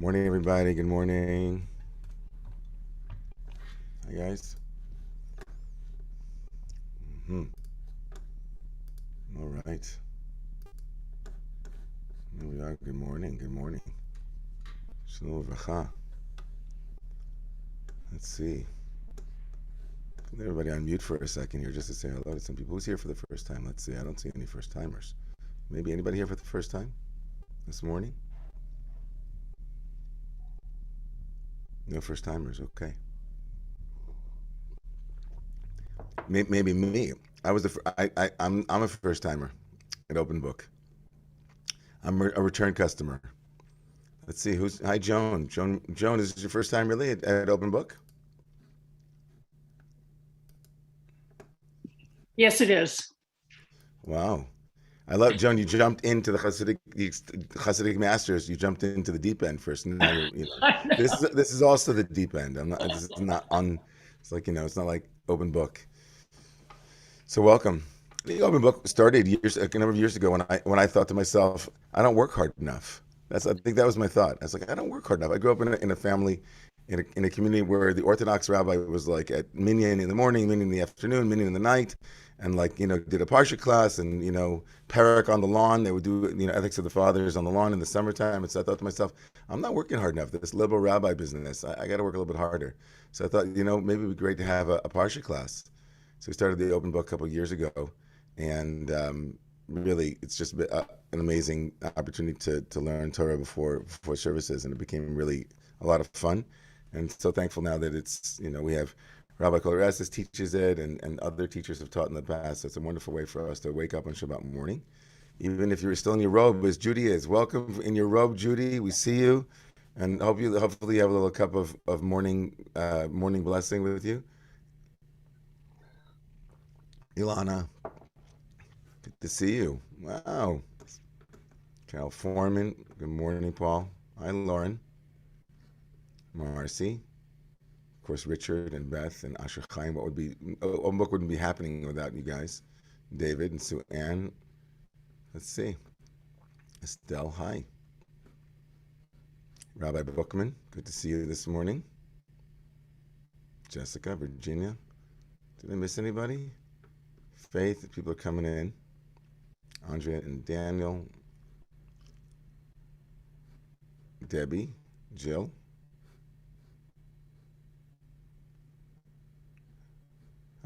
Morning, everybody. Good morning. Hi, guys. Hmm. All right. Here we are. Good morning. Good morning. Shalom Vracha. Let's see. Put everybody on mute for a second here just to say hello to some people. Who's here for the first time? Let's see. I don't see any first timers. Maybe anybody here for the first time this morning? No first timers. Okay. Maybe me. I was the. I'm a first timer at Open Book. I'm a return customer. Let's see who's. Hi, Joan. Joan, is this your first time really at Open Book? Yes, it is. Wow. I love Joan. You jumped into the Hasidic masters. You jumped into the deep end first. And now this is also the deep end. I'm not. This is not on. It's like it's not like Open Book. So welcome. The Open Book started a number of years ago when I thought to myself, I don't work hard enough. I think that was my thought. I was like, I don't work hard enough. I grew up in a family, in a community where the Orthodox rabbi was like at minyan in the morning, minyan in the afternoon, minyan in the night, and did a parsha class and parak on the lawn. They would do ethics of the fathers on the lawn in the summertime. And so I thought to myself, I'm not working hard enough. This liberal rabbi business, I got to work a little bit harder. So I thought, maybe it'd be great to have a parsha class. So we started the Open Book a couple of years ago, and really, it's just been an amazing opportunity to learn Torah before services, and it became really a lot of fun. And so thankful now that it's we have Rabbi Koloresis teaches it, and other teachers have taught in the past. So it's a wonderful way for us to wake up on Shabbat morning, even if you're still in your robe, as Judy is. Welcome in your robe, Judy. We see you, and hopefully you have a little cup of morning blessing with you. Ilana, good to see you. Wow. Cal Foreman, good morning, Paul. Hi, Lauren. Marcy. Of course, Richard and Beth and Asher Chaim. Open Book wouldn't be happening without you guys. David and Sue Ann. Let's see. Estelle, hi. Rabbi Bookman, good to see you this morning. Jessica, Virginia. Did I miss anybody? Faith, people are coming in. Andrea and Daniel. Debbie, Jill.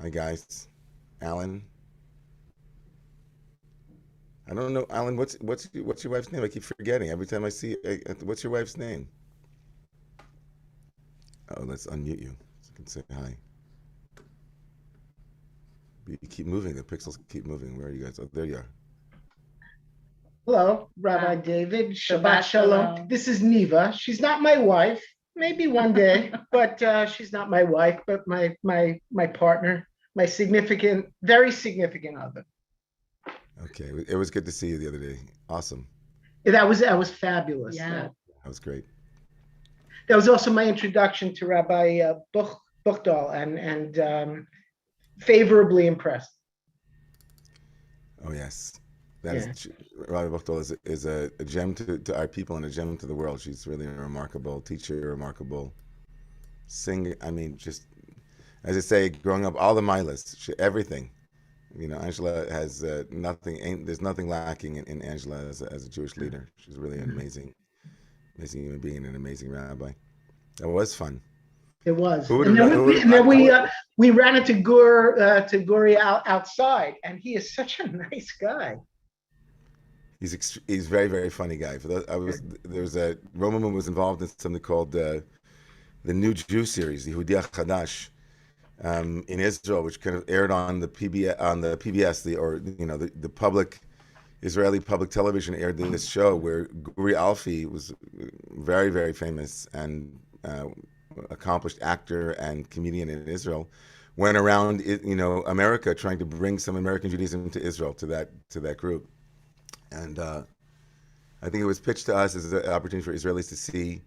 Hi, guys. Alan. I don't know, Alan. What's your wife's name? I keep forgetting every time I see. What's your wife's name? Oh, let's unmute you so I can say hi. You keep moving. The pixels keep moving. Where are you guys? Oh, there you are. Hello, Rabbi David. Shabbat Shalom. This is Neva. She's not my wife. Maybe one day, but she's not my wife, but my partner, my very significant other. Okay, it was good to see you the other day. Awesome. That was fabulous. Yeah. That was great. That was also my introduction to Rabbi Buchdahl, and favorably impressed. Oh yes, that is Rabbi Buchtel is a gem to our people and a gem to the world. She's really a remarkable teacher, remarkable singer. I mean, just as I say, growing up, all the milas, everything. Angela has nothing. There's nothing lacking in Angela as a Jewish leader. She's really an amazing human being and an amazing rabbi. That was fun. It was. And then we ran into Guri outside, and he is such a nice guy. He's very, very funny guy. Romemu was involved in something called the New Jew series, the Yehudia Chadash, in Israel, which kind of aired on the PBS, the public Israeli public television aired this show where Guri Alfi was very, very famous and accomplished actor and comedian in Israel, went around America trying to bring some American Judaism to Israel, to that group. And I think it was pitched to us as an opportunity for Israelis to see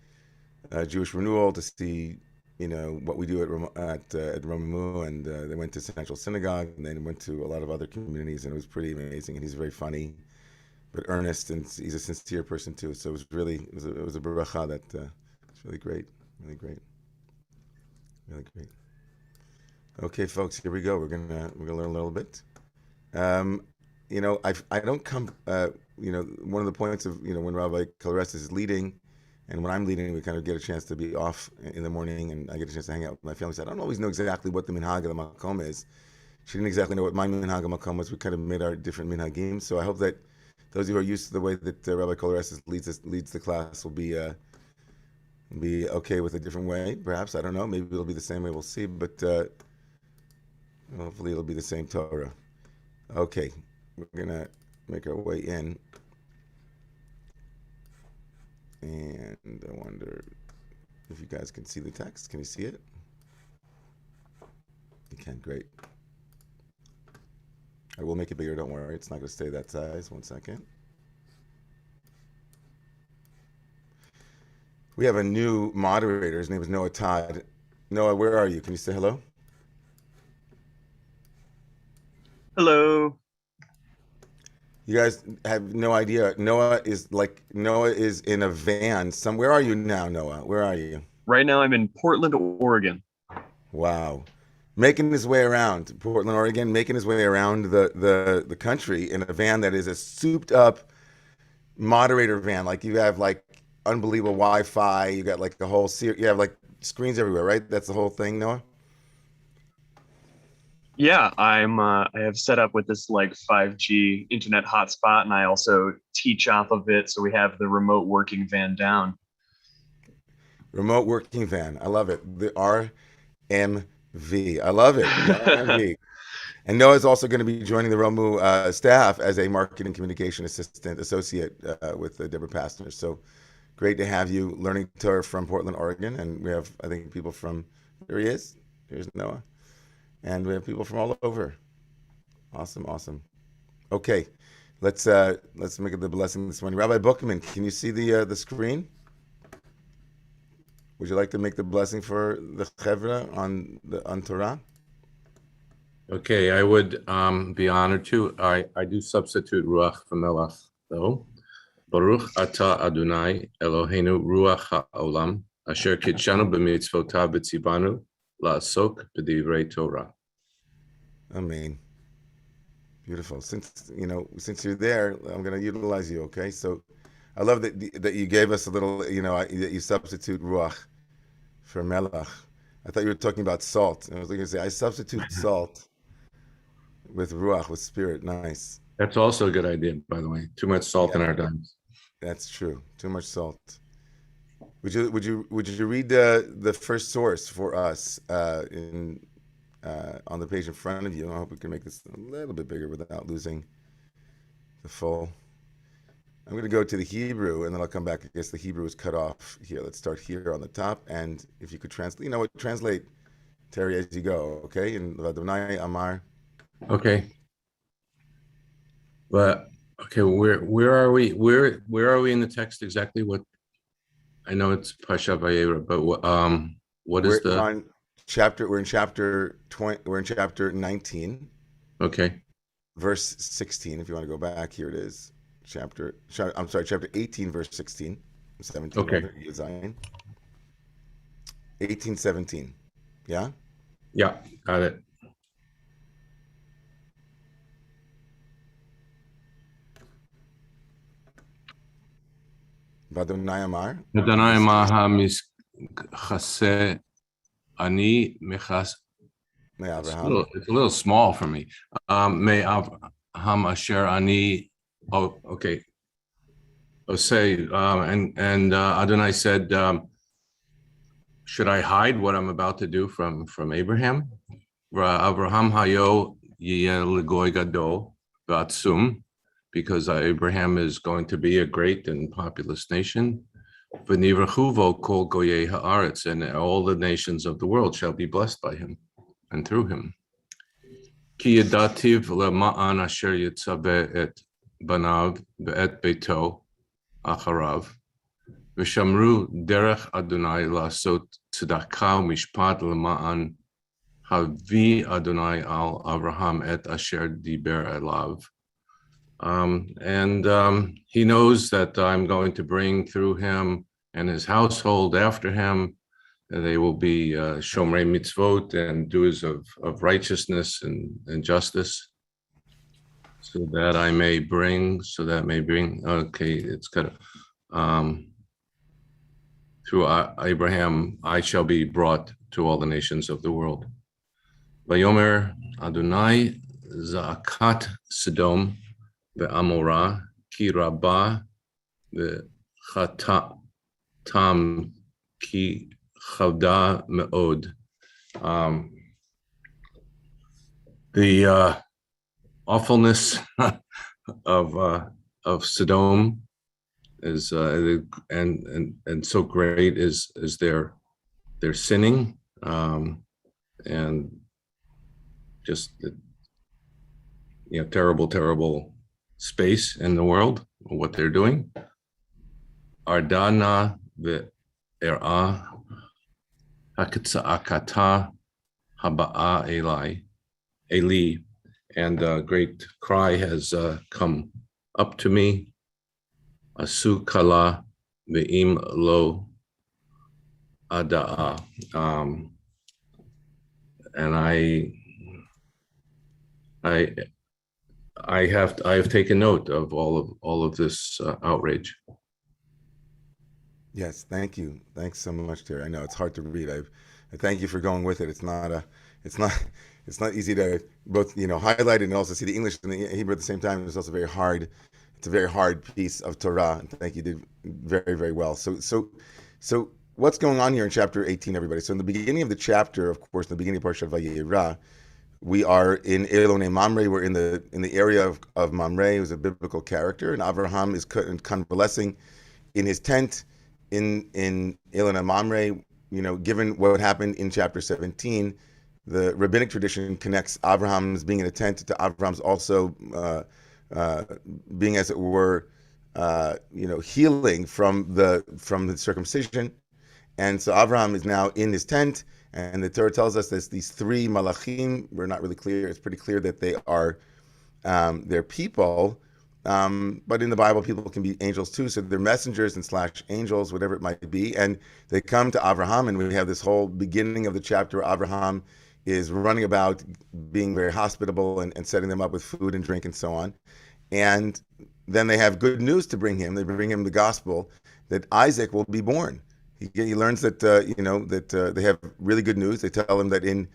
Jewish renewal, to see what we do at Romemu, and they went to Central Synagogue, and then went to a lot of other communities, and it was pretty amazing. And he's very funny, earnest, and he's a sincere person too. So it was really it was a bracha that it's really great, really great, really great. Okay, folks, here we go. We're gonna learn a little bit. Um, I don't come. One of the points of when Rabbi Kolarestis is leading, and when I'm leading, we kind of get a chance to be off in the morning, and I get a chance to hang out with my family. So I don't always know exactly what the minhag of the makom is. She didn't exactly know what my minhag of makom was. We kind of made our different minhagim. So I hope that those of you who are used to the way that Rabbi Kolarestis leads the class will be okay with a different way. Perhaps, I don't know. Maybe it'll be the same way. We'll see. But hopefully it'll be the same Torah. Okay, we're gonna make our way in, and I wonder if you guys can see the text. Can you see it? You can. Great. I will make it bigger. Don't worry. It's not going to stay that size. 1 second. We have a new moderator. His name is Noah Todd. Noah, where are you? Can you say hello? Hello. You guys have no idea. Noah is in a van. Where are you now, Noah? Where are you? Right now I'm in Portland, Oregon. Wow. Making his way around Portland, Oregon, making his way around the country in a van that is a souped up moderator van. Like you have like unbelievable Wi-Fi. You got like the whole you have like screens everywhere, right? That's the whole thing, Noah? Yeah, I have set up with this like 5G internet hotspot, and I also teach off of it. So we have the remote working van down. Remote working van. I love it. The RMV. I love it. The RMV. And Noah's also going to be joining the Romemu staff as a marketing communication associate with Deborah Pastner. So great to have you learning Torah from Portland, Oregon. And we have, I think, people from, there he is. Here's Noah. And we have people from all over. Awesome, awesome. Okay, let's make it the blessing this morning. Rabbi Bookman, can you see the screen? Would you like to make the blessing for the Chevra on Torah? Okay, I would be honored to. I do substitute Ruach for Melach, though. Baruch Ata Adonai Eloheinu Ruach HaOlam Asher Kitshanu B'mitzvotav B'tzibanu La'asok B'divrei Torah. Amen. Beautiful. Since you're there, I'm going to utilize you. Okay, so I love that you gave us a little. That you substitute ruach for melach. I thought you were talking about salt. I was going to say I substitute salt with ruach, with spirit. Nice. That's also a good idea, by the way. Too much salt in our diets. That's true. Too much salt. Would you read the first source for us on the page in front of you? I hope we can make this a little bit bigger without losing the full. I'm going to go to the Hebrew, and then I'll come back. I guess the Hebrew is cut off here. Let's start here on the top, and if you could translate, translate, Terry, as you go, okay? And Adonai Amar. Okay. But okay, where are we? Where are we in the text exactly? What? I know it's Pasha Vayera, but what is the? We're in chapter 20. We're in chapter 19. Okay. Verse 16. If you want to go back, here it is. Chapter 18, verse 16. 17. Okay. Zion. 18:17. Yeah. Yeah, got it. Adonai Amar. Adonai Amar hamischase ani mechas. It's a little small for me. May Avraham asher ani. Oh, okay. Say and Adonai said, should I hide what I'm about to do from Abraham? Avraham hayo yiyeh legoy gadol v'atzum, because Abraham is going to be a great and populous nation. V'nivrachu kol goyei haaretz, and all the nations of the world shall be blessed by him and through him. Ki yedativ lema'an asher yitzaveh et banav ve'et beito acharav v'shamru derech Adonai la'asot tzedakah mishpat lema'an havi Adonai al Avraham et asher diber elav. He knows that I'm going to bring through him and his household after him. They will be Shomrei Mitzvot and doers of righteousness and justice. So that may bring, okay, it's got through Abraham, I shall be brought to all the nations of the world. Vayomer Adonai Za'akat Sodom ve'Amorah ki rabbah ve'chatam ki chavda me'od. The awfulness of Sodom is and so great is their sinning, and just the terrible space in the world, what they're doing. Ardana ve'era hakitza'akata haba'a Eli, and a great cry has come up to me. Asu kala ve'im lo ada'a. And I have taken note of all of this outrage. Yes, thank you. Thanks so much, Terry. I know it's hard to read. I thank you for going with it. It's not easy to both highlight it and also see the English and the Hebrew at the same time. It's also very hard. It's a very hard piece of Torah. And thank you, did very, very well. So what's going on here in chapter 18, everybody? So in the beginning of the chapter, of course, in the beginning of Parshat Vayera, we are in Elonei Mamre. We're in the area of Mamre, who's a biblical character, and Avraham is convalescing in his tent in Elonei Mamre. Given what happened in chapter 17, the rabbinic tradition connects Abraham's being in a tent to Abraham's also being, as it were, healing from the circumcision. And so Abraham is now in his tent, and the Torah tells us there's these three malachim. We're not really clear. It's pretty clear that they are they're people, but in the Bible, people can be angels too. So they're messengers and / angels, whatever it might be. And they come to Abraham, and we have this whole beginning of the chapter where Abraham is running about being very hospitable and setting them up with food and drink and so on. And then they have good news to bring him. They bring him the gospel that Isaac will be born. He learns that they have really good news. They tell him that in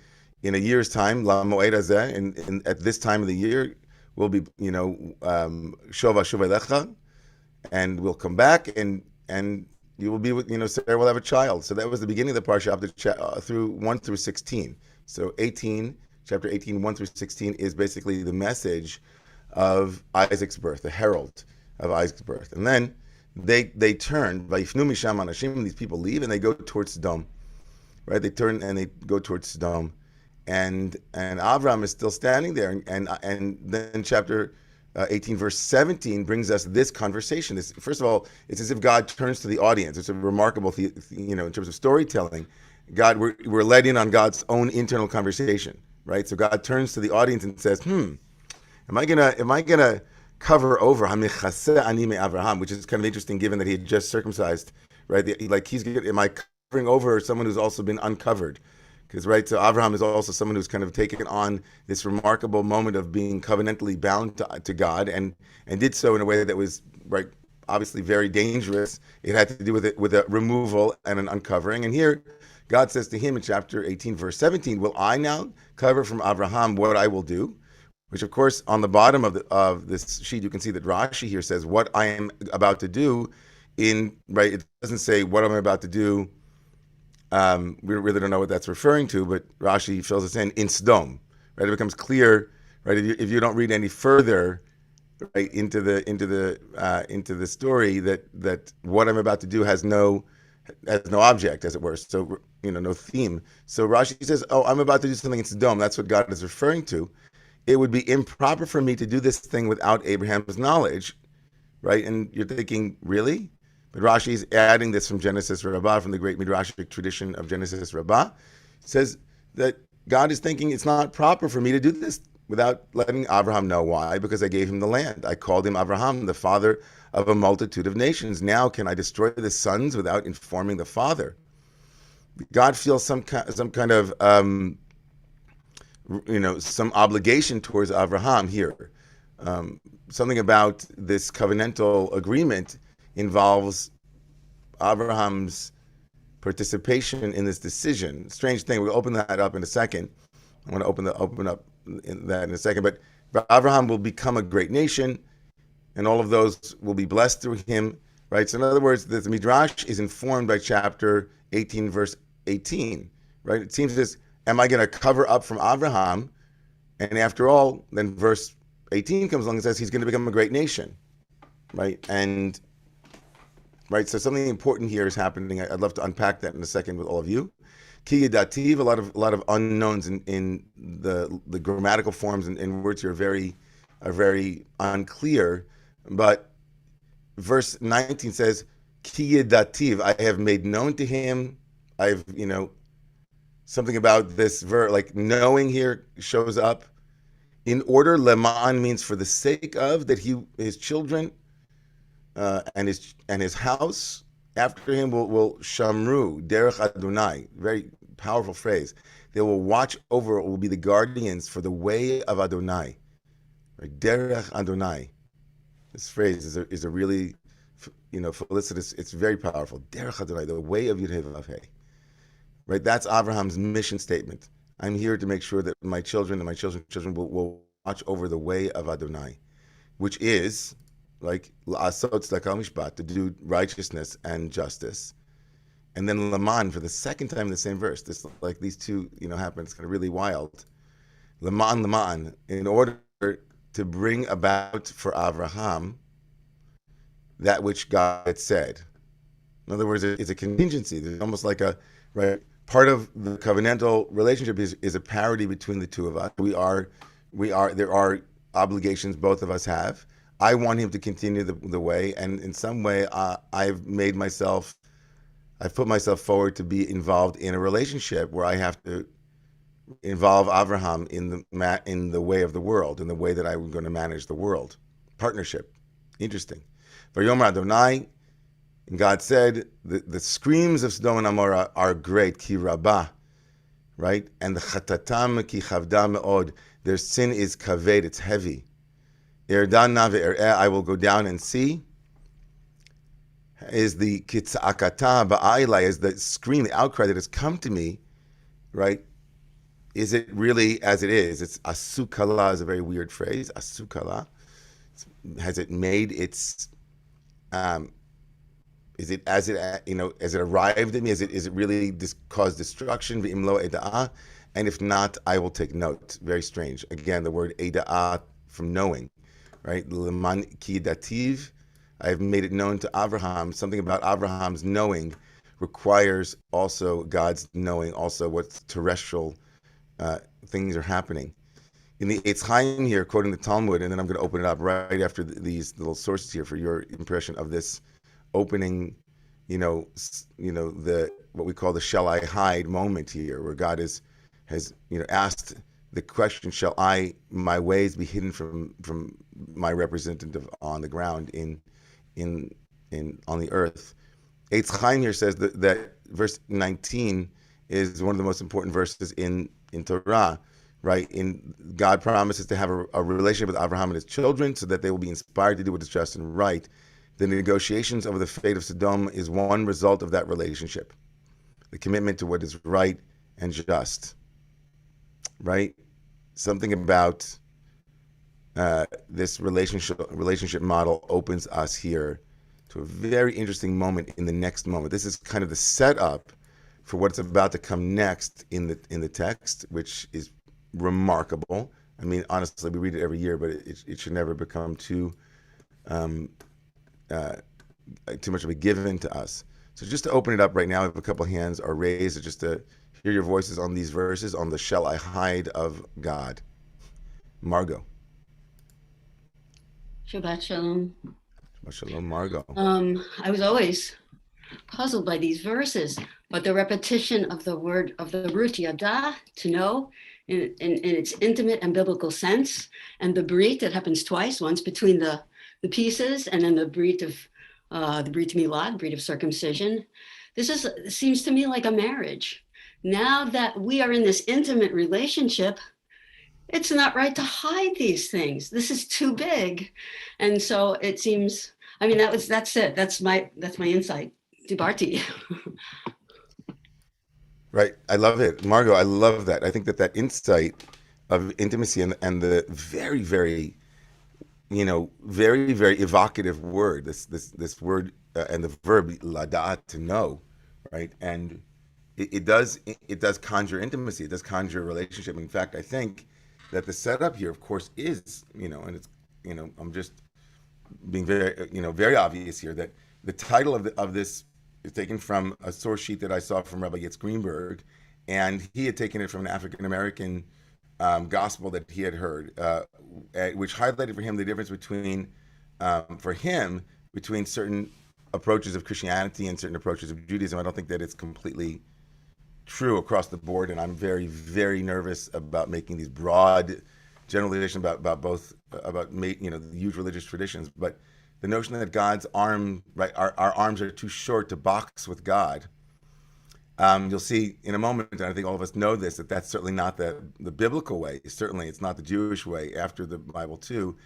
a year's time, la moed hazeh, at this time of the year, we'll be shova lecha, and we'll come back and you will be with Sarah will have a child. So that was the beginning of the parsha through 1 through 16. So chapter 18, 1 through 16 is basically the message of Isaac's birth, the herald of Isaac's birth. And then they turn, vayifnu misham anashim, these people leave and they go towards Sodom, right? They turn and they go towards Sodom, and Avram is still standing there, and then chapter 18 verse 17 brings us this conversation. First of all, it's as if God turns to the audience. It's a remarkable, in terms of storytelling. We're led in on God's own internal conversation, right? So God turns to the audience and says, am I gonna cover over Avraham, which is kind of interesting given that he had just circumcised, right? Am I covering over someone who's also been uncovered? Because, right, so Avraham is also someone who's kind of taken on this remarkable moment of being covenantally bound to God, and did so in a way that was, right, obviously very dangerous. It had to do with a removal and an uncovering. And here, God says to him in chapter 18, verse 17, will I now cover from Avraham what I will do? Which, of course, on the bottom of this sheet, you can see that Rashi here says what I am about to do right, it doesn't say what I'm about to do. We really don't know what that's referring to, but Rashi fills us in Sodom, right? It becomes clear, right? If you don't read any further, right, into the story, that what I'm about to do has no object, as it were. So, no theme. So Rashi says, oh, I'm about to do something in Sodom. That's what God is referring to. It would be improper for me to do this thing without Abraham's knowledge, right? And you're thinking, really? But Rashi is adding this from Genesis Rabbah, from the great Midrashic tradition of Genesis Rabbah. Says that God is thinking it's not proper for me to do this without letting Abraham know. Why? Because I gave him the land. I called him Abraham, the father of a multitude of nations. Now can I destroy the sons without informing the father? God feels some kind of some obligation towards Abraham here. Something about this covenantal agreement involves Abraham's participation in this decision. Strange thing. We'll open that up in a second. I want to open up that in a second. But Abraham will become a great nation, and all of those will be blessed through him. Right. So in other words, the Midrash is informed by chapter 18, verse 18. Right. It seems as, am I going to cover up from Abraham? And after all, then verse 18 comes along and says he's going to become a great nation. Right. And right, so something important here is happening. I'd love to unpack that in a second with all of you. Ki dativ, a lot of unknowns in the grammatical forms and words here are very unclear. But verse 19 says, Ki dativ, I have made known to him. I've something about this verb, like knowing here shows up. In order, lema'an means for the sake of, that his children and his house after him will shamru derech Adonai. Very powerful phrase. They will watch over, will be the guardians for the way of Adonai. Right? Derech Adonai. This phrase is a really felicitous. It's very powerful. Derech Adonai, the way of Yud-Heh-Vav-Heh. Right. That's Abraham's mission statement. I'm here to make sure that my children and my children's children will watch over the way of Adonai, which is like la'asot tzedakah mishpat, to do righteousness and justice, and then laman for the second time in the same verse. This, like, these two happen. It's kind of really wild. Laman, in order to bring about for Abraham that which God had said. In other words, it's a contingency. There's almost like a right. Part of the covenantal relationship is a parity between the two of us. There are obligations both of us have. I want him to continue the way, and in some way, I've put myself forward to be involved in a relationship where I have to involve Abraham in the way of the world, in the way that I'm going to manage the world. Partnership. Interesting. Vayomer Adonai, and God said, the screams of Sodom and Amorah are great, ki rabbah, right? And the chatatam ki chavda me'od, their sin is kaved, it's heavy. Erdan ve'er'eh, I will go down and see. Is the kitzakata ba'ailai, is the scream, the outcry that has come to me, right? Is it really as it is? It's asukala is a very weird phrase. Asukala. Has it made its is it as it has it arrived at me? Is it really caused destruction? V'imlo eda'ah, and if not, I will take note. Very strange. Again, the word eda'ah from knowing, right? Leman ki dativ, I have made it known to Abraham. Something about Abraham's knowing requires also God's knowing, also what terrestrial things are happening. In the Eitz Chaim here, quoting the Talmud, and then I'm going to open it up right after these little sources here for your impression of this opening, the what we call the shall I hide moment here, where God has asked the question, shall my ways be hidden from my representative on the ground in on the earth. Eitz Chaim here says that verse 19 is one of the most important verses in Torah, right? God promises to have a relationship with Abraham and his children so that they will be inspired to do what is just and right. The negotiations over the fate of Sodom is one result of that relationship. The commitment to what is right and just, right? Something about this relationship model opens us here to a very interesting moment in the next moment. This is kind of the setup for what's about to come next in the text, which is remarkable. I mean, honestly, we read it every year, but it should never become too much of a given to us. So just to open it up right now, if a couple of hands are raised, just to hear your voices on these verses, on the shall I hide of God. Margot. Shabbat Shalom. Shabbat Shalom, Margot. I was always puzzled by these verses, but the repetition of the word of the root yada, to know, in its intimate and biblical sense. And the brit that happens twice, once between the pieces, and then the brit milad, brit of circumcision. This seems to me like a marriage. Now that we are in this intimate relationship, it's not right to hide these things. This is too big. And so it seems, I mean, that's it. That's my insight. Dibarti. Right. I love it. Margot, I love that. I think that insight of intimacy and the very, very, very, very evocative word, this word and the verb lada'at, to know, right? And it does conjure intimacy. It does conjure a relationship. In fact, I think that the setup here, of course, is, and it's, I'm just being very, very obvious here, that the title of this is taken from a source sheet that I saw from Rabbi Yitz Greenberg, and he had taken it from an African-American gospel that he had heard, which highlighted for him the difference between certain approaches of Christianity and certain approaches of Judaism. I don't think that it's completely true across the board, and I'm very, very nervous about making these broad generalizations about the huge religious traditions. But the notion that God's arm, right, our arms are too short to box with God. You'll see in a moment, and I think all of us know this, that's certainly not the biblical way. Certainly, it's not the Jewish way after the Bible too.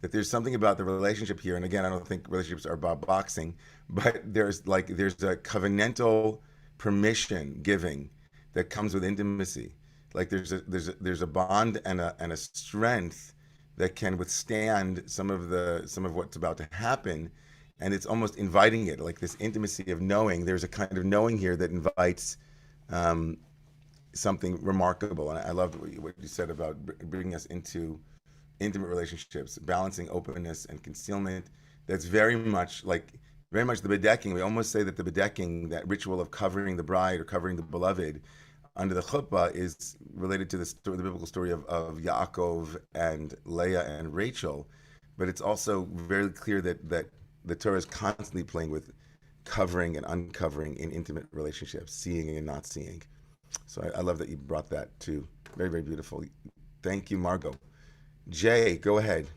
That there's something about the relationship here, and again, I don't think relationships are about boxing, but there's a covenantal permission giving that comes with intimacy. Like there's a bond and a strength that can withstand some of what's about to happen, and it's almost inviting it, like this intimacy of knowing. There's a kind of knowing here that invites something remarkable. And I loved what you said about bringing us into intimate relationships, balancing openness and concealment. That's very much the bedecking. We almost say that the bedecking, that ritual of covering the bride or covering the beloved under the chuppah, is related to the biblical story of Yaakov and Leah and Rachel. But it's also very clear that the Torah is constantly playing with covering and uncovering in intimate relationships, seeing and not seeing. So I love that you brought that too. Very, very beautiful. Thank you, Margot. Jay, go ahead.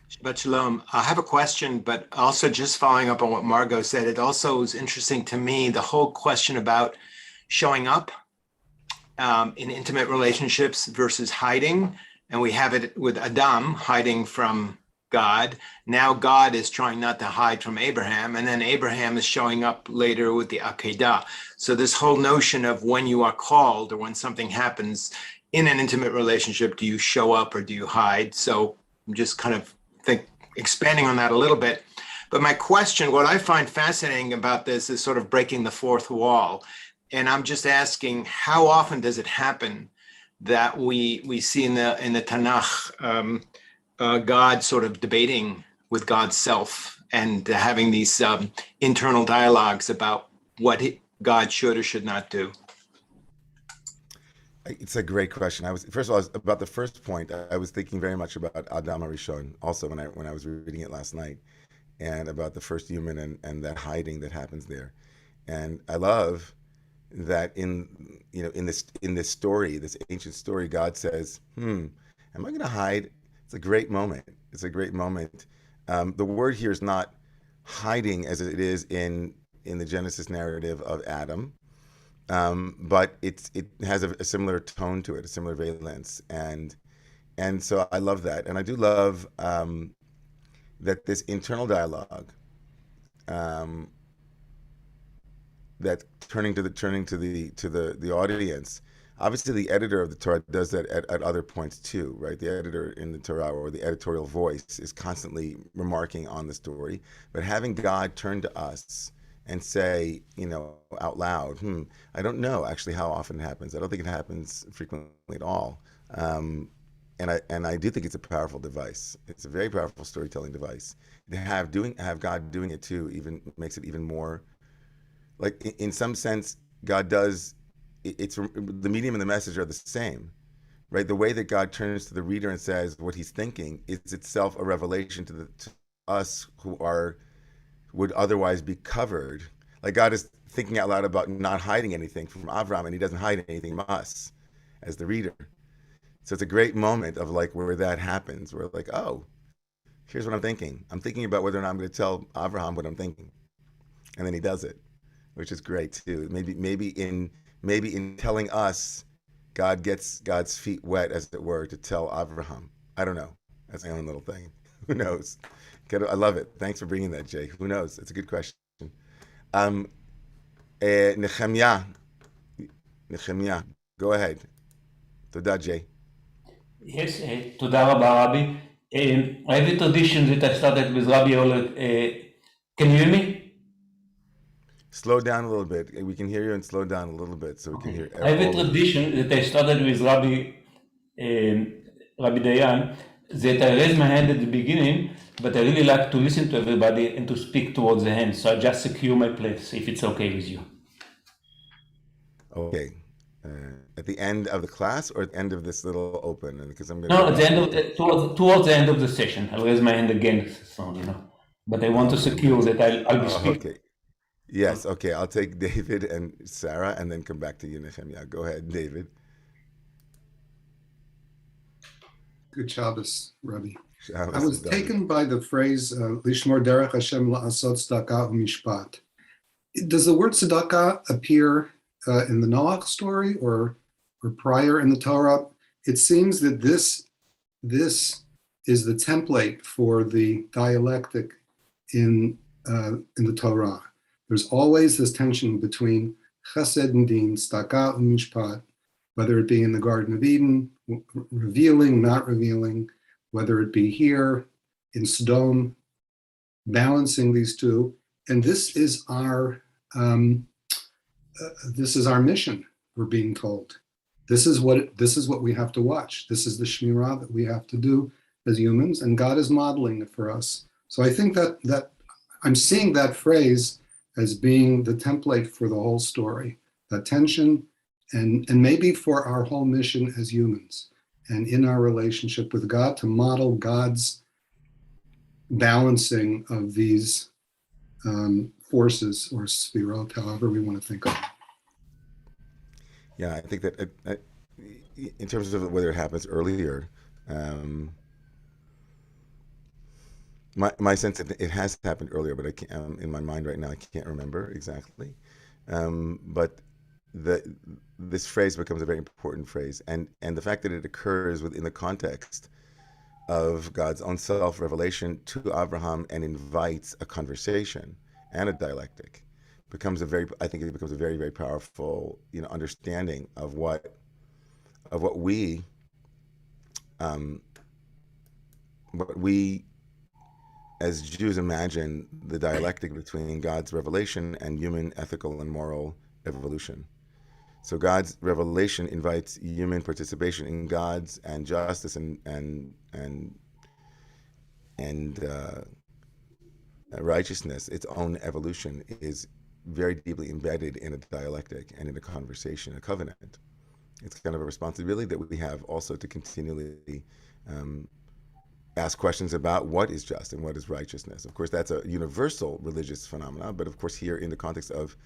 Shabbat Shalom. I have a question, but also just following up on what Margot said, it also is interesting to me, the whole question about showing up in intimate relationships versus hiding. And we have it with Adam hiding from God. Now God is trying not to hide from Abraham, and then Abraham is showing up later with the Akedah. So this whole notion of when you are called or when something happens in an intimate relationship, do you show up or do you hide? So I'm just kind of expanding on that a little bit. But my question, what I find fascinating about this is sort of breaking the fourth wall. And I'm just asking, how often does it happen that we see in the Tanakh God sort of debating with God's self and having these internal dialogues about what God should or should not do? It's a great question. First of all, about the first point, I was thinking very much about Adam HaRishon also when I was reading it last night, and about the first human and that hiding that happens there. And I love that in this story, this ancient story, God says, am I going to hide? It's a great moment. It's a great moment. The word here is not hiding as it is in the Genesis narrative of Adam, but it has a similar tone to it, a similar valence, and so I love that, and I do love that this internal dialogue, that turning to the audience. Obviously, the editor of the Torah does that at other points too, right? The editor in the Torah, or the editorial voice, is constantly remarking on the story. But having God turn to us and say, out loud, I don't know actually how often it happens. I don't think it happens frequently at all. And I do think it's a powerful device. It's a very powerful storytelling device. To have God doing it too even makes it even more, like, in some sense, God does. It's the medium and the message are the same, right? The way that God turns to the reader and says what he's thinking is itself a revelation to us who would otherwise be covered. Like, God is thinking out loud about not hiding anything from Avram, and he doesn't hide anything from us. as the reader. So it's a great moment of like where that happens. Where like, oh, here's what I'm thinking. I'm thinking about whether or not I'm going to tell Abraham what I'm thinking, and then he does it, which is great too. Maybe in telling us, God gets God's feet wet, as it were, to tell Abraham. I don't know. That's my own little thing. Who knows? I love it. Thanks for bringing that, Jay. Who knows? It's a good question. Nehemiah, go ahead. תודה, Jay. Yes, תודה רבה, Rabbi. I have a tradition that I started with Rabbi Oleg. Can you hear me? Slow down a little bit. We can hear you, and slow down a little bit so we can hear. I have a tradition that I started with Rabbi Dayan, that I raise my hand at the beginning, but I really like to listen to everybody and to speak towards the hand. So I just secure my place, if it's okay with you. Okay. At the end of the class or at the end of this little open? Because I'm No, at the end of towards the end of the session. I'll raise my hand again, so But I want to secure that I'll be speaking. Okay. Yes. Okay. I'll take David and Sarah, and then come back to you, Nehemiah. Go ahead, David. Good Shabbos, Rabbi. Shabbos, I was taken by the phrase "Lishmor derech Hashem la'asot tzedakah u'mishpat." Does the word tzedakah appear in the Noach story or prior in the Torah? It seems that this is the template for the dialectic in the Torah. There's always this tension between chesed and din, tzedakah and mishpat, whether it be in the Garden of Eden, revealing, not revealing, whether it be here in Sodom, balancing these two. And this is our mission, we're being told. This is what we have to watch. This is the shmirah that we have to do as humans, and God is modeling it for us. So I think that I'm seeing that phrase as being the template for the whole story, that tension, and maybe for our whole mission as humans, and in our relationship with God, to model God's balancing of these forces or sefirot, however we want to think of it. Yeah, I think that in terms of whether it happens earlier, my sense that it has happened earlier, but I can't, in my mind right now, I can't remember exactly. But this phrase becomes a very important phrase, and the fact that it occurs within the context of God's own self-revelation to Abraham and invites a conversation and a dialectic becomes I think it becomes a very, very powerful, understanding of what we as Jews imagine the dialectic between God's revelation and human ethical and moral evolution. So God's revelation invites human participation in God's and justice and righteousness. Its own evolution is very deeply embedded in a dialectic and in a conversation, a covenant. It's kind of a responsibility that we have also to continually ask questions about what is just and what is righteousness. Of course, that's a universal religious phenomenon, but of course here in the context of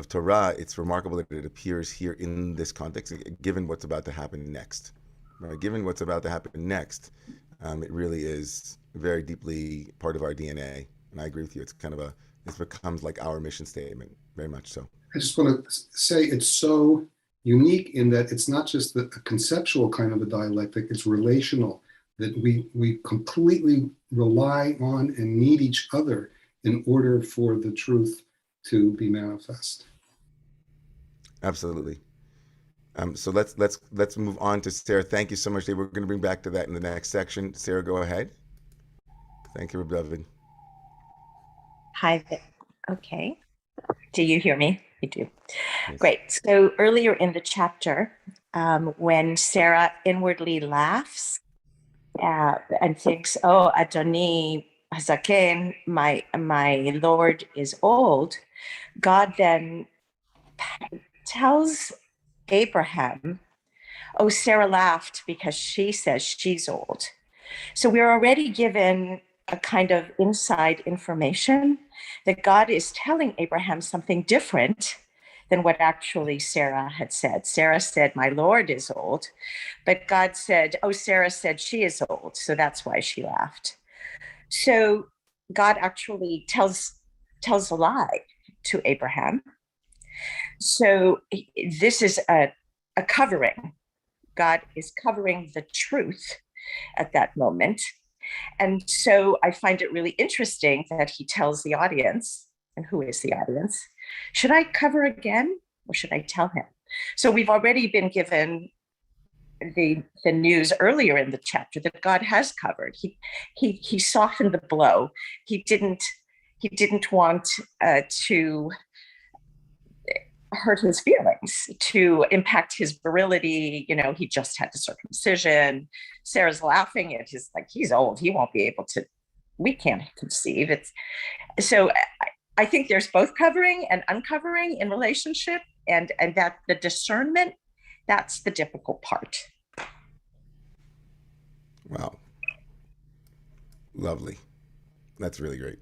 Torah, it's remarkable that it appears here in this context, given what's about to happen next. Right? Given what's about to happen next, it really is very deeply part of our DNA. And I agree with you. It's it becomes like our mission statement, very much so. I just want to say it's so unique in that it's not just a conceptual kind of a dialectic, it's relational, that we completely rely on and need each other in order for the truth to be manifest. Absolutely. So let's move on to Sarah. Thank you so much, Dave. We're going to bring back to that in the next section. Sarah, go ahead. Thank you, David. Hi there. Okay. Do you hear me? You do. Yes. Great. So earlier in the chapter, when Sarah inwardly laughs and thinks, "Oh, Adoni Hazaken, my Lord is old," God then tells Abraham, "Oh, Sarah laughed because she says she's old." So we're already given a kind of inside information that God is telling Abraham something different than what actually Sarah had said. Sarah said, "My Lord is old," but God said, "Oh, Sarah said she is old, so that's why she laughed." So God actually tells a lie to Abraham. So this is a covering. God is covering the truth at that moment. And so I find it really interesting that he tells the audience, and who is the audience, should I cover again or should I tell him? So we've already been given the news earlier in the chapter that God has covered. He softened the blow. He didn't want to hurt his feelings, to impact his virility. You know, he just had the circumcision. Sarah's laughing at his, like, he's old, he won't be able to, we can't conceive. It's so I think there's both covering and uncovering in relationship, and that the discernment, that's the difficult part. Wow. Lovely. That's really great.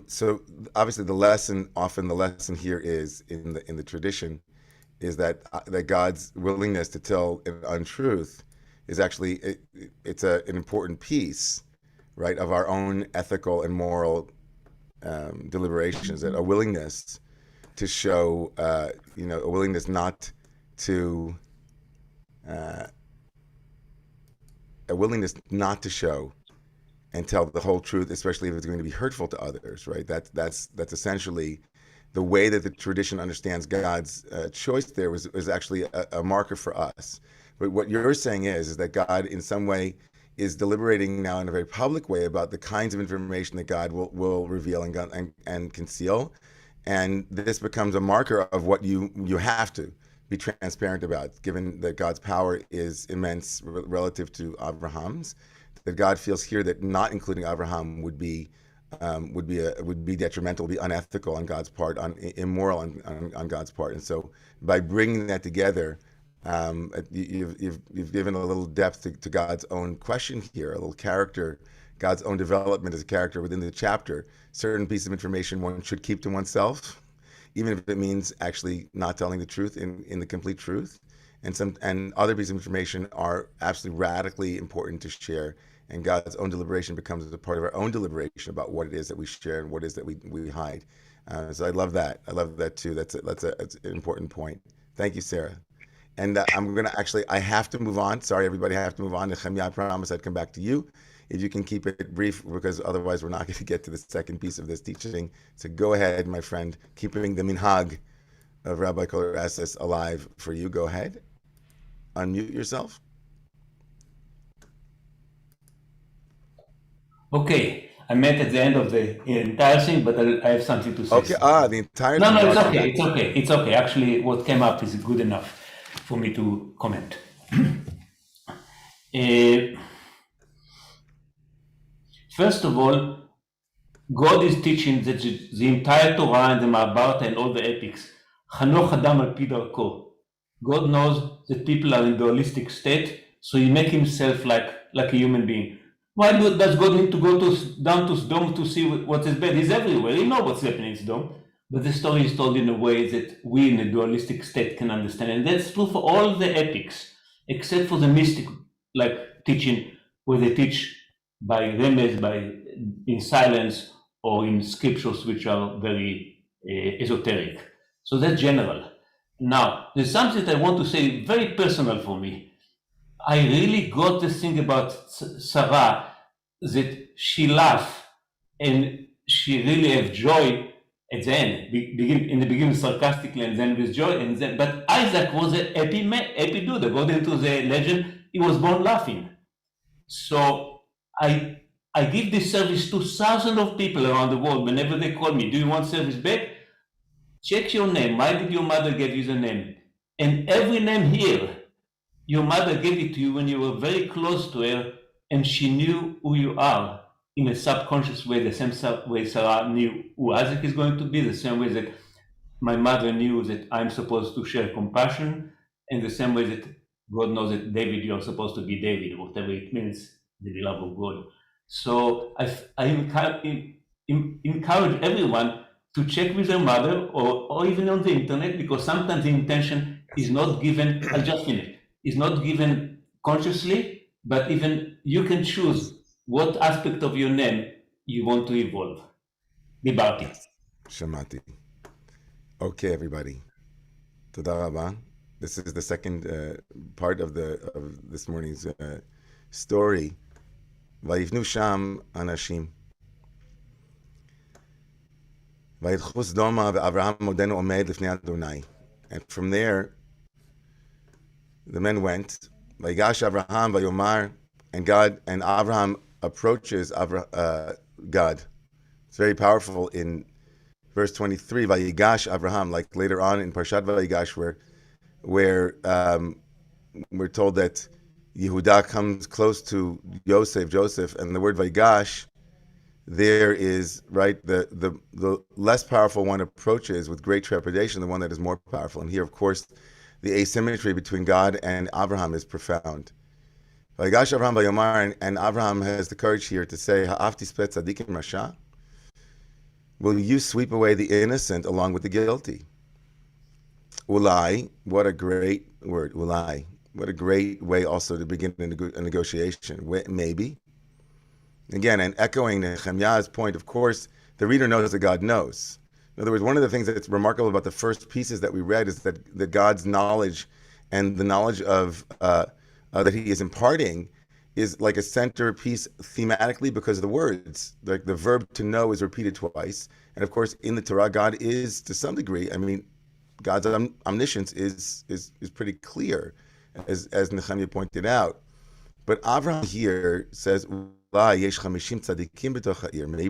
So obviously the lesson here is in the tradition is that God's willingness to tell an untruth is actually it's an important piece, right, of our own ethical and moral deliberations. That a willingness to show, a willingness not to, show and tell the whole truth, especially if it's going to be hurtful to others, right? That's essentially the way that the tradition understands God's choice. There was actually a marker for us. But what you're saying is that God, in some way, is deliberating now in a very public way about the kinds of information that God will reveal and conceal, and this becomes a marker of what you have to be transparent about, given that God's power is immense relative to Abraham's. That God feels here that not including Abraham would be detrimental, would be unethical on God's part, immoral on God's part. And so by bringing that together, you've given a little depth to God's own question here, a little character, God's own development as a character within the chapter. Certain pieces of information one should keep to oneself, even if it means actually not telling the truth in the complete truth. And other pieces of information are absolutely radically important to share, and God's own deliberation becomes a part of our own deliberation about what it is that we share and what it is that we hide. So I love that. I love that too. That's an important point. Thank you, Sarah. And I'm gonna I have to move on. Sorry, everybody, I have to move on. Nehemiah, I promise I'd come back to you if you can keep it brief, because otherwise we're not going to get to the second piece of this teaching. So go ahead, my friend, keeping the minhag of Rabbi Kohler Esses alive for you. Go ahead. Unmute yourself. Okay, I meant at the end of the entire thing, but I have something to say. Okay, the entire thing. No, it's okay. Actually, what came up is good enough for me to comment. First of all, God is teaching that the entire Torah and the Mahabharata and all the epics, Chanoch Adam al pi darko. God knows that people are in dualistic state, so he makes himself like a human being. Why does God need to go down to Sodom to see what is bad? He's everywhere. He knows what's happening in Sodom. But the story is told in a way that we in a dualistic state can understand. And that's true for all the epics, except for the mystic teaching, where they teach by remez, in silence, or in scriptures which are very esoteric. So that's general. Now, there's something that I want to say, very personal for me. I really got this thing about Sarah, that she laughed and she really have joy at the end. In the beginning sarcastically and then with joy. But Isaac was a happy dude. According to the legend, he was born laughing. So I give this service to thousands of people around the world. Whenever they call me, do you want service back? Check your name. Why did your mother give you the name? And every name here, your mother gave it to you when you were very close to her, and she knew who you are in a subconscious way, the same way Sarah knew who Isaac is going to be, the same way that my mother knew that I'm supposed to share compassion, and the same way that God knows that David, you're supposed to be David, whatever it means, the beloved of God. So I encourage everyone to check with their mother or even on the internet, because sometimes the intention is not given, I'll just finish, is not given consciously, but even you can choose what aspect of your name you want to evolve. Dibarti. Shamati. Okay, everybody. Toda rabba. This is the second part of this morning's story. Vayivnu sham anashim. Vayidchu Sdoma ve'Avraham modenu omed lifnei Adonai. And from there, the men went. Vayigash Avraham vayomar, and Avraham approaches God. It's very powerful in verse 23. Vayigash Avraham, like later on in Parshat Vayigash, where we're told that Yehuda comes close to Joseph, and the word Vayigash there is, right, the less powerful one approaches with great trepidation, the one that is more powerful. And here, of course, the asymmetry between God and Abraham is profound. Vayigash Avraham vayomar, and Abraham has the courage here to say, Ha'af tispet tzadikim rasha? Will you sweep away the innocent along with the guilty? Ulai, what a great word, ulai. What a great way also to begin a negotiation. Maybe. Again, and echoing Nehemiah's point, of course, the reader knows that God knows. In other words, one of the things that's remarkable about the first pieces that we read is that God's knowledge and the knowledge of that He is imparting is like a centerpiece thematically because of the words. Like the verb to know is repeated twice, and of course, in the Torah, God is to some degree. I mean, God's omniscience is pretty clear, as Nehemiah pointed out. But Avraham here says, maybe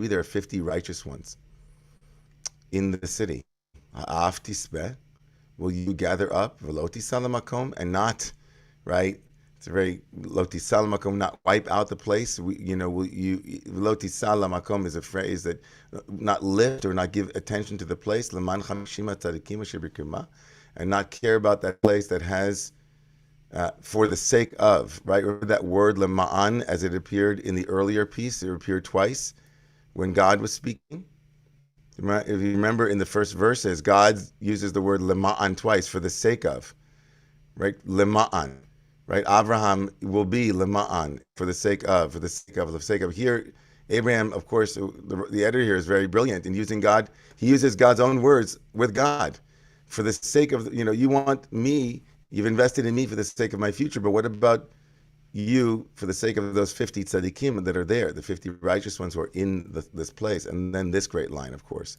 there are 50 righteous ones in the city. Will you gather up and not, right? It's a very loti salamakom, not wipe out the place. Loti salamakom is a phrase that not lift or not give attention to the place, and not care about that place that has for the sake of, right? Remember that word lema'an, as it appeared in the earlier piece, it appeared twice when God was speaking. If you remember in the first verses, God uses the word lema'an twice, for the sake of, right? Lema'an, right? Avraham will be lema'an, for the sake of, Here, Abraham, of course, the editor here is very brilliant in using God. He uses God's own words with God. For the sake of, you want me, you've invested in me for the sake of my future, but what about you for the sake of those 50 tzaddikim that are there, the 50 righteous ones who are in this place? And then this great line, of course,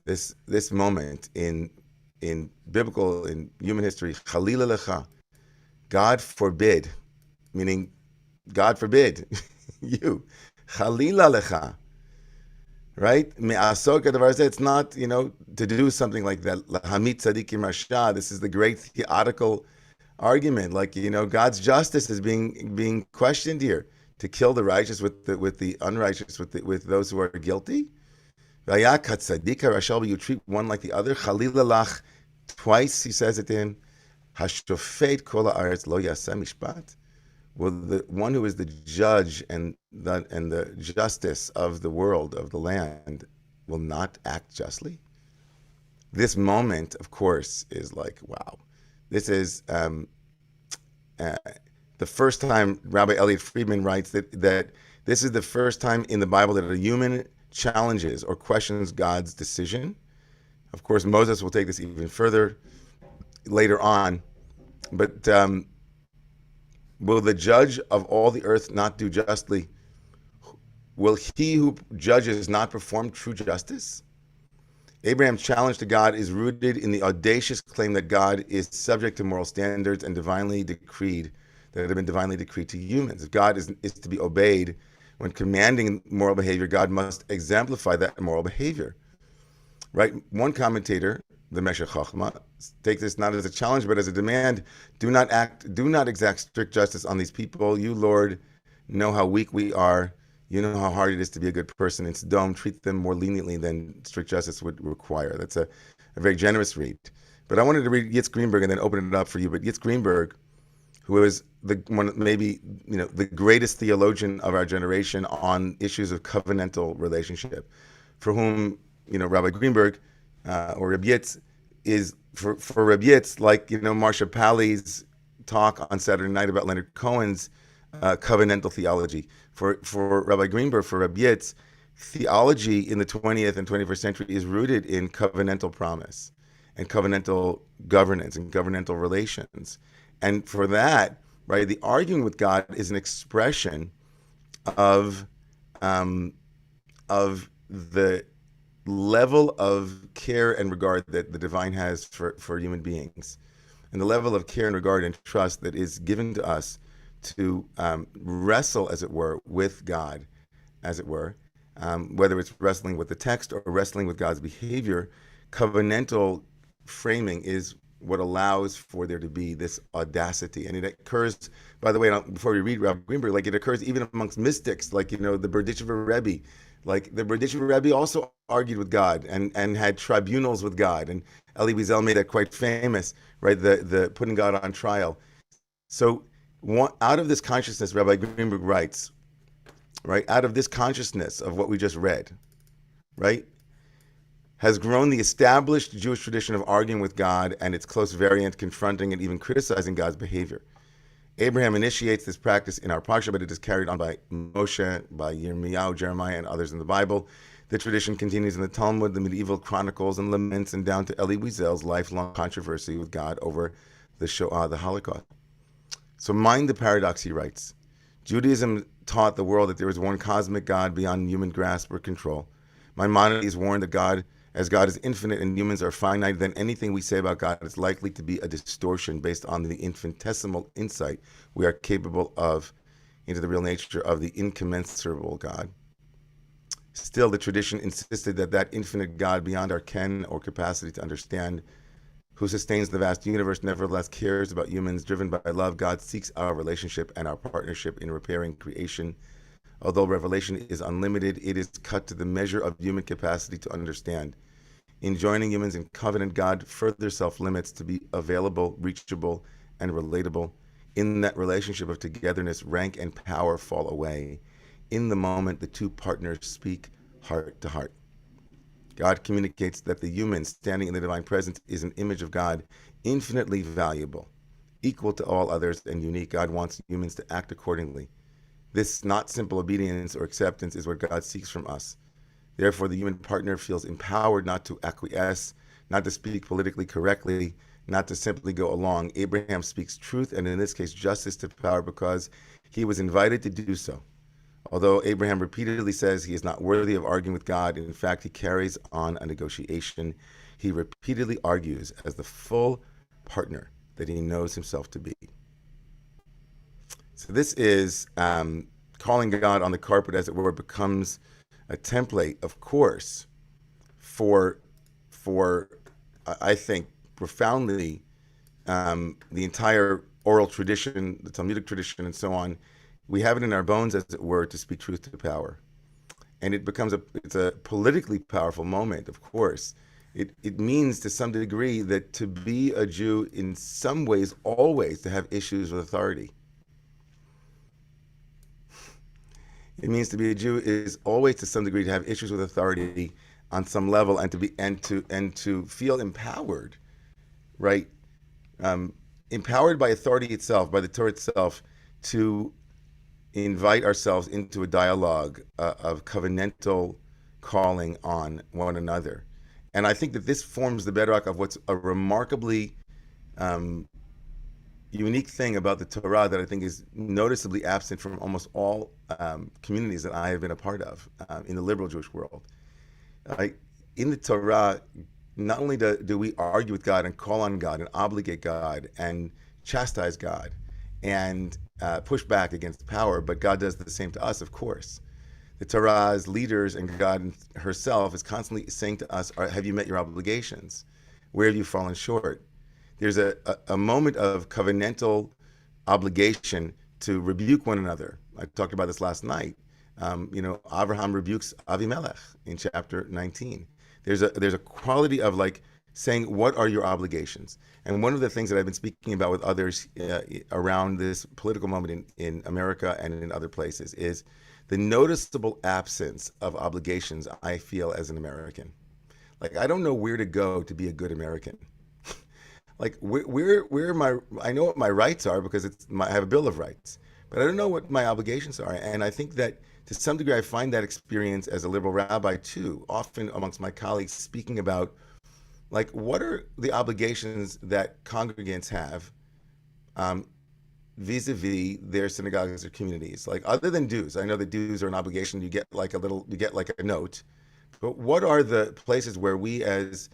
this moment in biblical, in human history, Chalila lecha, God forbid, meaning God forbid you, Chalila lecha, right? It's not, to do something like that. Hamit tzadikim rasha. This is the great theological argument. Like, God's justice is being questioned here. To kill the righteous with the unrighteous, with those who are guilty. You treat one like the other. Chalila lach. Twice he says it to him. Hashofet kol haaretz lo yaseh mishpat. Will the one who is the judge and the justice of the world, of the land, will not act justly? This moment, of course, is like, wow. This is the first time Rabbi Elliot Friedman writes that this is the first time in the Bible that a human challenges or questions God's decision. Of course, Moses will take this even further later on. But will the judge of all the earth not do justly? Will he who judges not perform true justice? Abraham's challenge to God is rooted in the audacious claim that God is subject to moral standards and divinely decreed, that have been divinely decreed to humans. If God is to be obeyed when commanding moral behavior, God must exemplify that moral behavior. Right? One commentator, the Meshech Chochmah, take this not as a challenge but as a demand. Do not exact strict justice on these people. You, Lord, know how weak we are. You know how hard it is to be a good person. In Sodom, treat them more leniently than strict justice would require. That's a very generous read. But I wanted to read Yitz Greenberg and then open it up for you. But Yitz Greenberg, who is the greatest theologian of our generation on issues of covenantal relationship, for whom Rabbi Greenberg or Reb Yitz is for Reb Yitz, like Marsha Pally's talk on Saturday night about Leonard Cohen's covenantal theology. For Rabbi Greenberg, for Reb Yitz, theology in the 20th and 21st century is rooted in covenantal promise and covenantal governance and covenantal relations. And for that, right, the arguing with God is an expression of the level of care and regard that the divine has for human beings, and the level of care and regard and trust that is given to us to wrestle, as it were, with God, as it were, whether it's wrestling with the text or wrestling with God's behavior. Covenantal framing is what allows for there to be this audacity. And it occurs, by the way, before we read Rabbi Greenberg, like it occurs even amongst mystics, like, the Berditchever Rebbe. Like the Berditchever Rebbe also argued with God and had tribunals with God. And Elie Wiesel made that quite famous, right? The putting God on trial. So out of this consciousness, Rabbi Greenberg writes, right, out of this consciousness of what we just read, right, has grown the established Jewish tradition of arguing with God and its close variant confronting and even criticizing God's behavior. Abraham initiates this practice in our Parsha, but it is carried on by Moshe, by Yirmiyahu, Jeremiah, and others in the Bible. The tradition continues in the Talmud, the medieval chronicles and laments, and down to Elie Wiesel's lifelong controversy with God over the Shoah, the Holocaust. So mind the paradox, he writes. Judaism taught the world that there is one cosmic God beyond human grasp or control. Maimonides warned that as God is infinite and humans are finite, then anything we say about God is likely to be a distortion based on the infinitesimal insight we are capable of into the real nature of the incommensurable God. Still, the tradition insisted that infinite God beyond our ken or capacity to understand, who sustains the vast universe, nevertheless cares about humans. Driven by love, God seeks our relationship and our partnership in repairing creation. Although revelation is unlimited, it is cut to the measure of human capacity to understand. In joining humans in covenant, God further self-limits to be available, reachable, and relatable. In that relationship of togetherness, rank and power fall away. In the moment, the two partners speak heart to heart. God communicates that the human standing in the divine presence is an image of God, infinitely valuable, equal to all others, and unique. God wants humans to act accordingly. This not simple obedience or acceptance is what God seeks from us. Therefore, the human partner feels empowered not to acquiesce, not to speak politically correctly, not to simply go along. Abraham speaks truth, and in this case, justice to power, because he was invited to do so. Although Abraham repeatedly says he is not worthy of arguing with God, in fact, he carries on a negotiation. He repeatedly argues as the full partner that he knows himself to be. So this is calling God on the carpet, as it were, becomes a template, of course, for I think, profoundly the entire oral tradition, the Talmudic tradition, and so on. We have it in our bones, as it were, to speak truth to power. And it becomes it's a politically powerful moment, of course. It means to some degree that to be a Jew in some ways, always to have issues with authority. It means to be a Jew is always to some degree to have issues with authority on some level, and to feel empowered, right? Empowered by authority itself, by the Torah itself, to invite ourselves into a dialogue of covenantal calling on one another. And I think that this forms the bedrock of what's a remarkably unique thing about the Torah that I think is noticeably absent from almost all communities that I have been a part of in the liberal Jewish world. In the Torah, not only do we argue with God and call on God and obligate God and chastise God and push back against power, but God does the same to us, of course. The Torah's leaders and God herself is constantly saying to us, have you met your obligations? Where have you fallen short? There's a moment of covenantal obligation to rebuke one another. I talked about this last night. Abraham rebukes Avimelech in chapter 19. There's a quality of like saying, what are your obligations? And one of the things that I've been speaking about with others around this political moment in America and in other places is the noticeable absence of obligations I feel as an American. Like, I don't know where to go to be a good American. Like, where my, I know what my rights are because I have a Bill of Rights, but I don't know what my obligations are. And I think that to some degree, I find that experience as a liberal rabbi too, often amongst my colleagues, speaking about, like, what are the obligations that congregants have vis-a-vis their synagogues or communities? Like, other than dues, I know that dues are an obligation. You get like a note, but what are the places where we as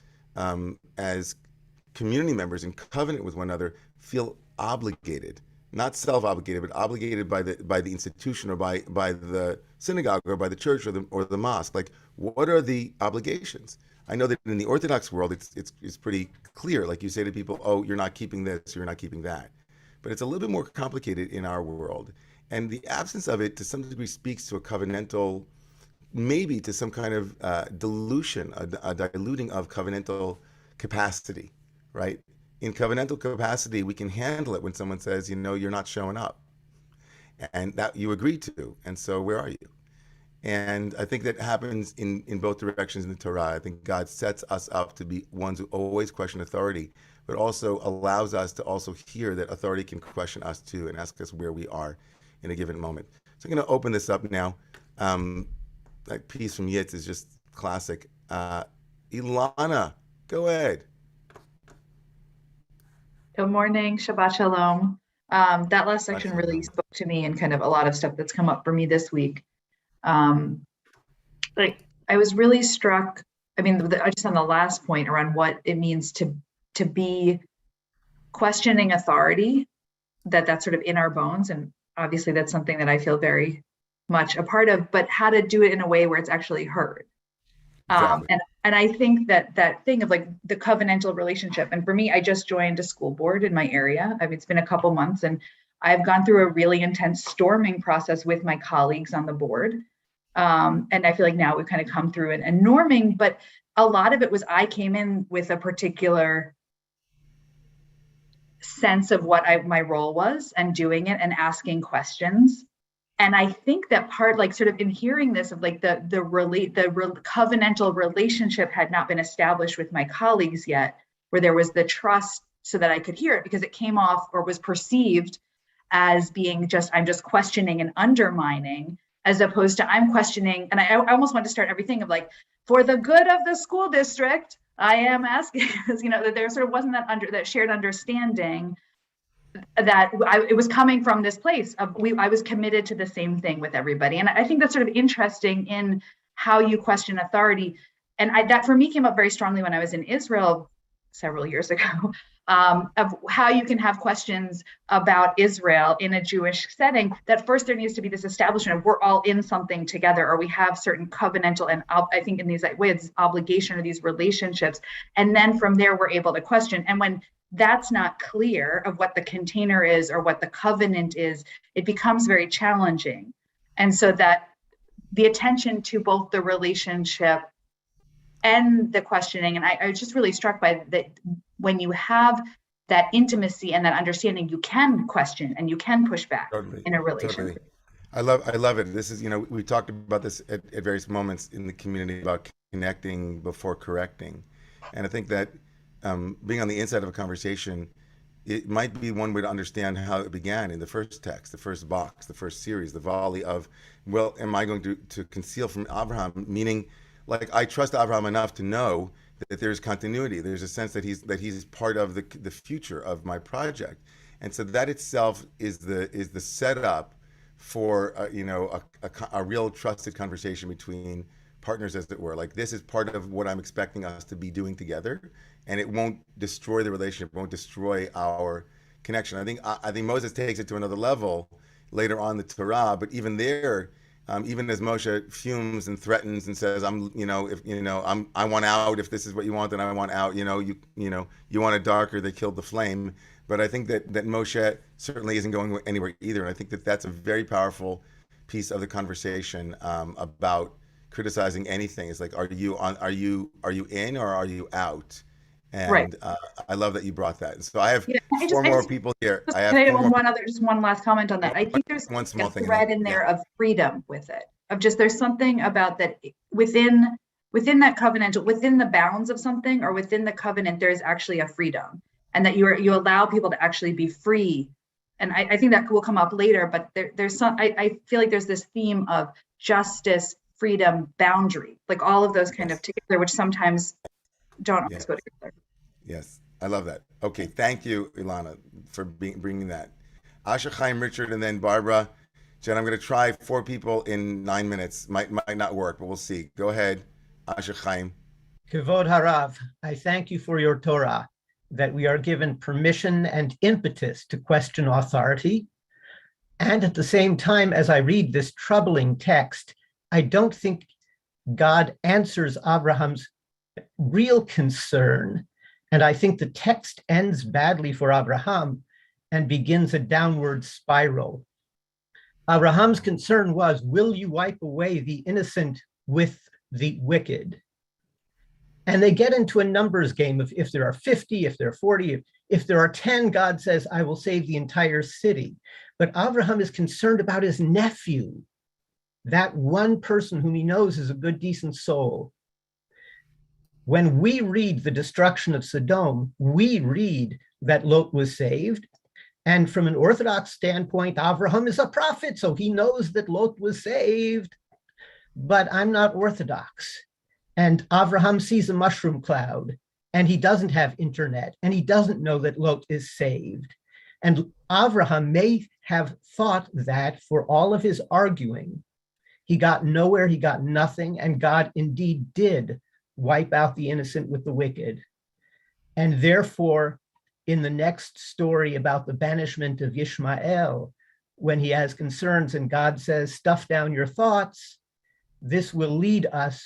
community members in covenant with one another feel obligated, not self-obligated, but obligated by the institution or by the synagogue or by the church or the mosque? Like, what are the obligations? I know that in the Orthodox world, it's pretty clear. Like, you say to people, oh, you're not keeping this, you're not keeping that. But it's a little bit more complicated in our world. And the absence of it, to some degree, speaks to a covenantal, maybe to some kind of dilution, a diluting of covenantal capacity, right? In covenantal capacity, we can handle it when someone says, you're not showing up. And that you agreed to. And so where are you? And I think that happens in both directions in the Torah. I think God sets us up to be ones who always question authority, but also allows us to also hear that authority can question us too and ask us where we are in a given moment. So I'm going to open this up now. That piece from Yitz is just classic. Ilana, go ahead. Good morning, Shabbat Shalom. That last section Shabbat really shalom. spoke to me and kind of a lot of stuff that's come up for me this week. Like, I was really struck. I mean, just on the last point around what it means to be questioning authority, that's sort of in our bones, and obviously that's something that I feel very much a part of. But how to do it in a way where it's actually heard. Exactly. And I think that thing of like the covenantal relationship. And for me, I just joined a school board in my area. I mean, it's been a couple months, and I've gone through a really intense storming process with my colleagues on the board. And I feel like now we've kind of come through and norming, but a lot of it was I came in with a particular sense of what my role was and doing it and asking questions. And I think that part, like sort of in hearing this of like the covenantal relationship had not been established with my colleagues yet, where there was the trust so that I could hear it, because it came off or was perceived as being I'm just questioning and undermining, as opposed to I'm questioning. And I almost want to start everything of like, for the good of the school district, I am asking, that there sort of wasn't that shared understanding that it was coming from this place of I was committed to the same thing with everybody. And I think that's sort of interesting in how you question authority. And that for me came up very strongly when I was in Israel several years ago, of how you can have questions about Israel in a Jewish setting, that first there needs to be this establishment of we're all in something together, or we have certain covenantal and I think in these ways obligation or these relationships. And then from there, we're able to question. And when that's not clear of what the container is or what the covenant is, it becomes very challenging. And so that the attention to both the relationship and the questioning, and I was just really struck by that when you have that intimacy and that understanding, you can question and you can push back in a relationship. Totally. I love it. This is, we talked about this at various moments in the community about connecting before correcting. And I think that being on the inside of a conversation, it might be one way to understand how it began in the first text, the first box, the first series, the volley of, well, am I going to conceal from Abraham? Meaning, like, I trust Abraham enough to know that there's continuity. There's a sense that he's part of the future of my project, and so that itself is the setup for a real trusted conversation between partners, as it were. Like, this is part of what I'm expecting us to be doing together, and it won't destroy the relationship, it won't destroy our connection. I think Moses takes it to another level later on in the Torah, but even there, even as Moshe fumes and threatens and says, I want out. If this is what you want, then I want out. You want it darker. They killed the flame. But I think that Moshe certainly isn't going anywhere either. And I think that that's a very powerful piece of the conversation about criticizing anything. It's like, are you in or are you out? And right. I love that you brought that. So I have four more people here. I have one last comment on that. I think there's one small thing thread in there of freedom with it. Of just, there's something about that within within that covenant, within the bounds of something or within the covenant, there's actually a freedom, and that you allow people to actually be free. And I think that will come up later, but there's some, I feel like there's this theme of justice, freedom, boundary, like all of those kind of together, which sometimes don't always go together. Yes, I love that. Okay, thank you, Ilana, for bringing that. Asher, Chaim, Richard, and then Barbara. Jen, I'm going to try 4 people in 9 minutes. Might not work, but we'll see. Go ahead, Asher, Chaim. Kavod Harav, I thank you for your Torah, that we are given permission and impetus to question authority. And at the same time, as I read this troubling text, I don't think God answers Abraham's real concern. And I think the text ends badly for Abraham and begins a downward spiral. Abraham's concern was, will you wipe away the innocent with the wicked? And they get into a numbers game of if there are 50, if there are 40, if there are 10, God says, I will save the entire city. But Abraham is concerned about his nephew, that one person whom he knows is a good, decent soul. When we read the destruction of Sodom, we read that Lot was saved. And from an Orthodox standpoint, Abraham is a prophet, so he knows that Lot was saved. But I'm not Orthodox. And Abraham sees a mushroom cloud, and he doesn't have internet, and he doesn't know that Lot is saved. And Abraham may have thought that for all of his arguing, he got nowhere, he got nothing, and God indeed did wipe out the innocent with the wicked. And therefore, in the next story about the banishment of Ishmael, when he has concerns and God says, stuff down your thoughts, this will lead us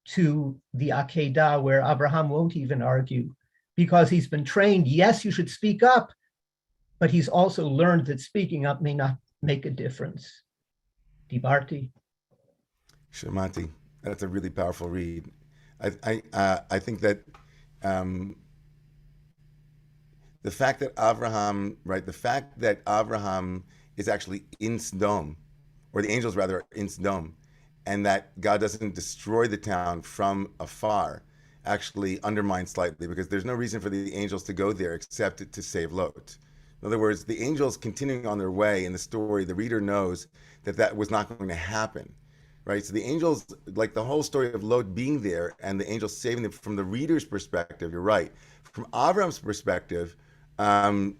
to the Akedah, where Abraham won't even argue, because he's been trained, yes, you should speak up, but he's also learned that speaking up may not make a difference. Dibarti. Shamati, that's a really powerful read. I think that the fact that Abraham, right, the fact that Abraham is actually in Sodom, or the angels rather are in Sodom, and that God doesn't destroy the town from afar, actually undermines slightly, because there's no reason for the angels to go there except to save Lot. In other words, the angels continuing on their way in the story, the reader knows that that was not going to happen, right? So the angels, like the whole story of Lot being there and the angels saving them, from the reader's perspective, you're right. From Avram's perspective, does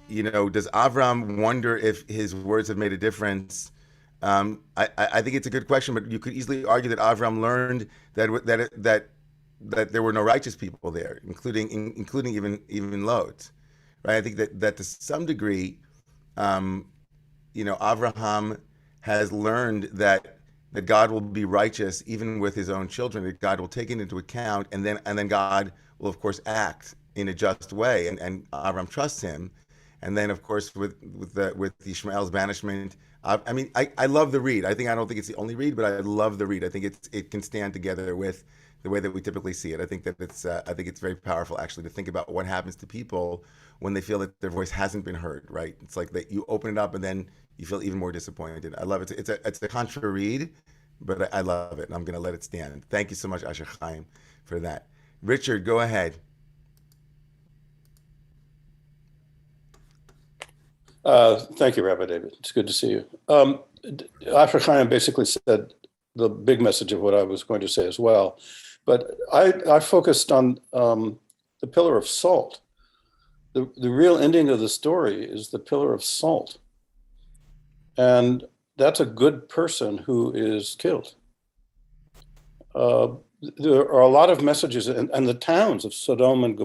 Avram wonder if his words have made a difference? I think it's a good question, but you could easily argue that Avram learned that there were no righteous people there, including even Lot, right? I think that to some degree, Avraham has learned that God will be righteous even with his own children, that God will take it into account, and then God will of course act in a just way, and Avram trusts him. And then of course with Ishmael's banishment, I love the read. I don't think it's the only read, but I love the read. I think it can stand together with the way that we typically see it. I think that it's very powerful actually to think about what happens to people when they feel that their voice hasn't been heard, right? It's like that you open it up and then you feel even more disappointed. I love it. It's a contra read, but I love it, and I'm going to let it stand. Thank you so much, Asher Chaim, for that. Richard, go ahead. Thank you, Rabbi David. It's good to see you. Asher Chaim basically said the big message of what I was going to say as well, but I focused on the pillar of salt. The real ending of the story is the pillar of salt. And that's a good person who is killed. There are a lot of messages, and the towns of Sodom and